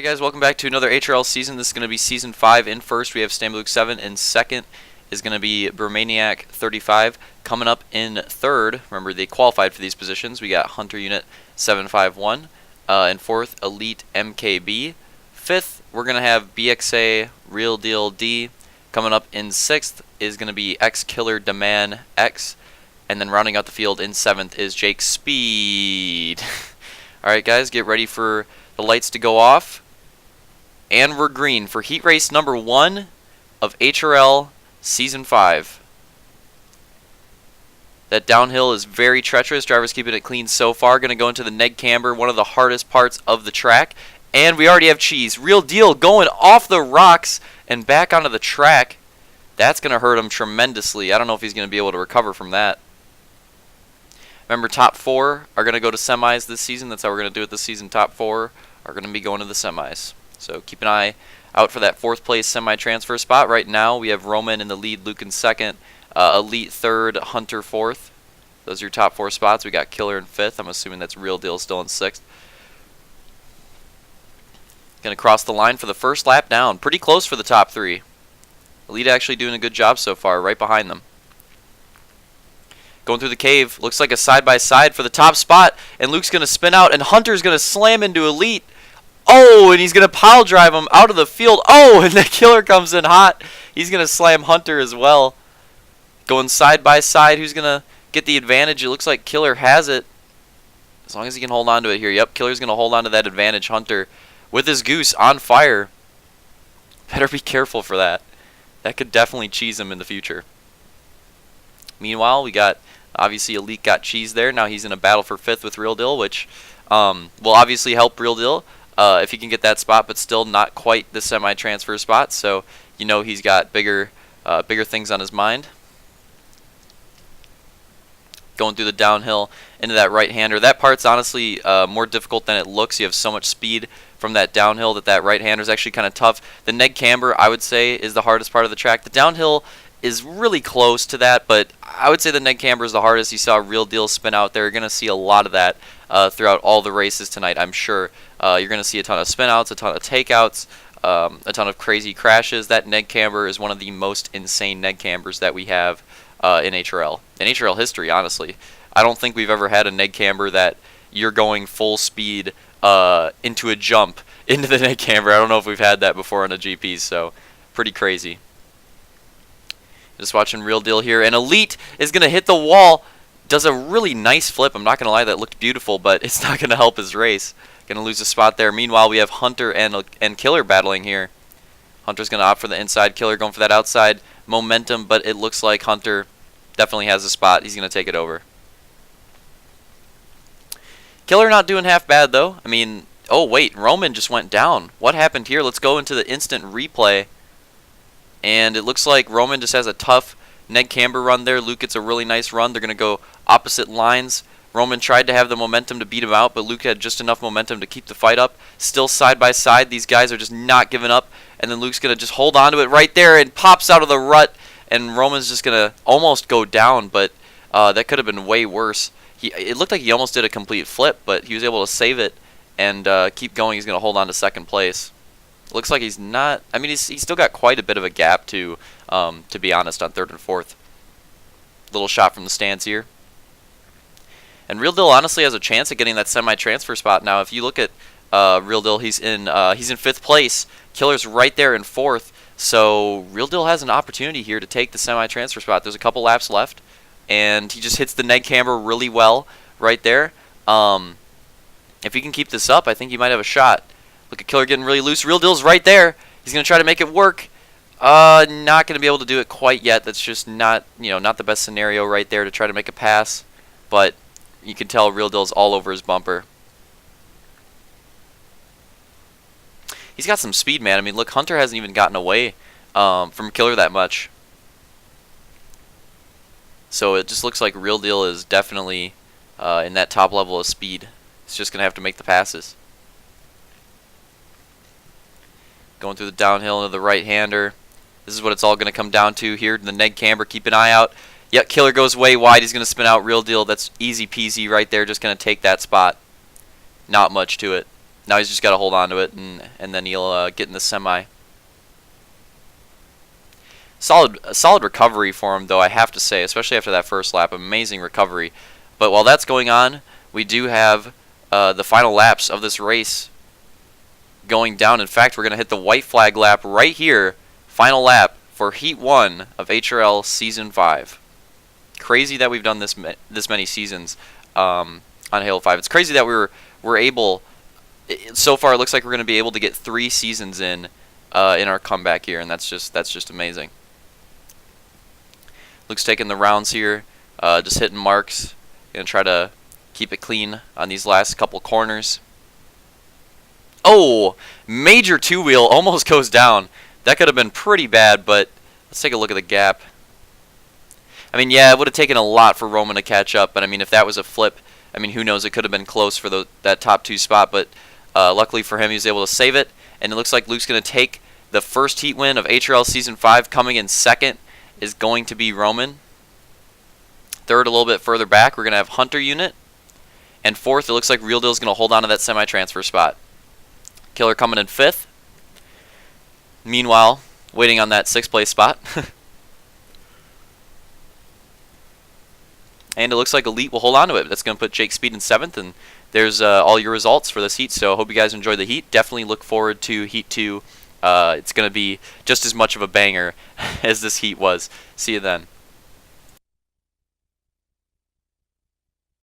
Alright guys, welcome back to another HRL season. This is going to be Season 5. In first we have Stambluk 7. In second is going to be Burmaniac 35. Coming up in third, remember they qualified for these positions, we got Hunter Unit 751. In fourth, Elite MKB. Fifth, we're going to have BXA Real Deal D. Coming up in sixth is going to be X Killer Demand X. And then rounding out the field in seventh is Jake Speed. Alright guys, get ready for the lights to go off. And we're green for heat race number 1 of HRL Season 5. That downhill is very treacherous. Drivers keeping it clean so far. Going to go into the neg camber, one of the hardest parts of the track. And we already have Cheese. Real Deal going off the rocks and back onto the track. That's going to hurt him tremendously. I don't know if he's going to be able to recover from that. Remember, top 4 are going to go to semis this season. That's how we're going to do it this season. Top 4 are going to be going to the semis. So keep an eye out for that 4th place semi-transfer spot. Right now we have Roman in the lead, Luke in second, Elite 3rd, Hunter 4th. Those are your top 4 spots. We got Killer in 5th. I'm assuming that's Real Deal still in 6th. Going to cross the line for the first lap down. Pretty close for the top 3. Elite actually doing a good job so far, right behind them. Going through the cave. Looks like a side-by-side for the top spot. And Luke's going to spin out, and Hunter's going to slam into Elite. Oh, and he's going to pile drive him out of the field. Oh, and the Killer comes in hot. He's going to slam Hunter as well. Going side by side. Who's going to get the advantage? It looks like Killer has it. As long as he can hold on to it here. Yep, Killer's going to hold on to that advantage. Hunter with his goose on fire. Better be careful for that. That could definitely cheese him in the future. Meanwhile, we got, obviously, Elite got cheese there. Now he's in a battle for 5th with Real Deal, which will obviously help Real Deal. If he can get that spot, but still not quite the semi-transfer spot, so you know he's got bigger things on his mind. Going through the downhill into that right-hander. That part's honestly more difficult than it looks. You have so much speed from that downhill that right-hander is actually kind of tough. The neg camber, I would say, is the hardest part of the track. The downhill is really close to that, but I would say the neg camber is the hardest. You saw Real Deal spin out there. You're going to see a lot of that throughout all the races tonight, I'm sure. You're going to see a ton of spin-outs, a ton of takeouts, a ton of crazy crashes. That neg camber is one of the most insane neg cambers that we have in HRL. In HRL history, honestly. I don't think we've ever had a neg camber that you're going full speed into a jump into the neg camber. I don't know if we've had that before on a GP, so pretty crazy. Just watching Real Deal here, and Elite is going to hit the wall. Does a really nice flip. I'm not going to lie, that looked beautiful, but it's not going to help his race. Going to lose a spot there. Meanwhile, we have Hunter and Killer battling here. Hunter's going to opt for the inside. Killer going for that outside momentum, but it looks like Hunter definitely has a spot. He's going to take it over. Killer not doing half bad, though. I mean, oh, wait. Roman just went down. What happened here? Let's go into the instant replay. And it looks like Roman just has a tough neg camber run there. Luke gets a really nice run. They're going to go opposite lines. Roman tried to have the momentum to beat him out, but Luke had just enough momentum to keep the fight up. Still side by side. These guys are just not giving up. And then Luke's going to just hold on to it right there and pops out of the rut. And Roman's just going to almost go down, but that could have been way worse. It looked like he almost did a complete flip, but he was able to save it and keep going. He's going to hold on to 2nd place. Looks like he's not. I mean, he's still got quite a bit of a gap to be honest, on 3rd and 4th. Little shot from the stands here. And Real Deal honestly has a chance at getting that semi-transfer spot now. If you look at Real Deal, he's in 5th place. Killer's right there in 4th. So Real Deal has an opportunity here to take the semi-transfer spot. There's a couple laps left, and he just hits the neg camber really well right there. If he can keep this up, I think he might have a shot. Look at Killer getting really loose. Real Deal's right there. He's going to try to make it work. Not going to be able to do it quite yet. That's just not the best scenario right there to try to make a pass. But you can tell Real Deal's all over his bumper. He's got some speed, man. I mean, look, Hunter hasn't even gotten away from Killer that much. So it just looks like Real Deal is definitely in that top level of speed. He's just going to have to make the passes. Going through the downhill into the right-hander. This is what it's all going to come down to here. The neg camber, keep an eye out. Yep, Killer goes way wide. He's going to spin out. Real Deal. That's easy peasy right there. Just going to take that spot. Not much to it. Now he's just got to hold on to it, and then he'll get in the semi. Solid recovery for him, though, I have to say, especially after that first lap. Amazing recovery. But while that's going on, we do have the final laps of this race going down. In fact, we're going to hit the white flag lap right here. Final lap for Heat 1 of HRL Season 5. Crazy that we've done this many seasons on Halo 5. It's crazy that we're able... So far, it looks like we're going to be able to get 3 seasons in our comeback here, and that's just amazing. Luke's taking the rounds here, just hitting marks. Gonna try to keep it clean on these last couple corners. Oh, major two-wheel almost goes down. That could have been pretty bad, but let's take a look at the gap. I mean, yeah, it would have taken a lot for Roman to catch up, but I mean, if that was a flip, I mean, who knows? It could have been close for that top 2 spot, but luckily for him, he was able to save it, and it looks like Luke's going to take the first heat win of HRL Season 5. Coming in second is going to be Roman. Third, a little bit further back, we're going to have Hunter Unit. And fourth, it looks like Real Deal's going to hold on to that semi-transfer spot. Killer coming in 5th. Meanwhile, waiting on that 6th place spot. And it looks like Elite will hold on to it. That's going to put Jake Speed in 7th, and there's all your results for this heat. So I hope you guys enjoyed the heat. Definitely look forward to Heat 2. It's going to be just as much of a banger as this heat was. See you then.